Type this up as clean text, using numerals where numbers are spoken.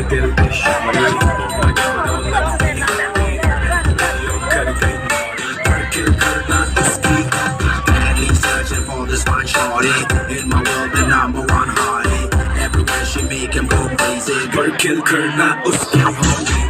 दिल पे शॉरी कर गई kill करना उसकी Madly searching for this fine shorty In my world the number one hottie Everywhere she make him go crazy Kill करना उसकी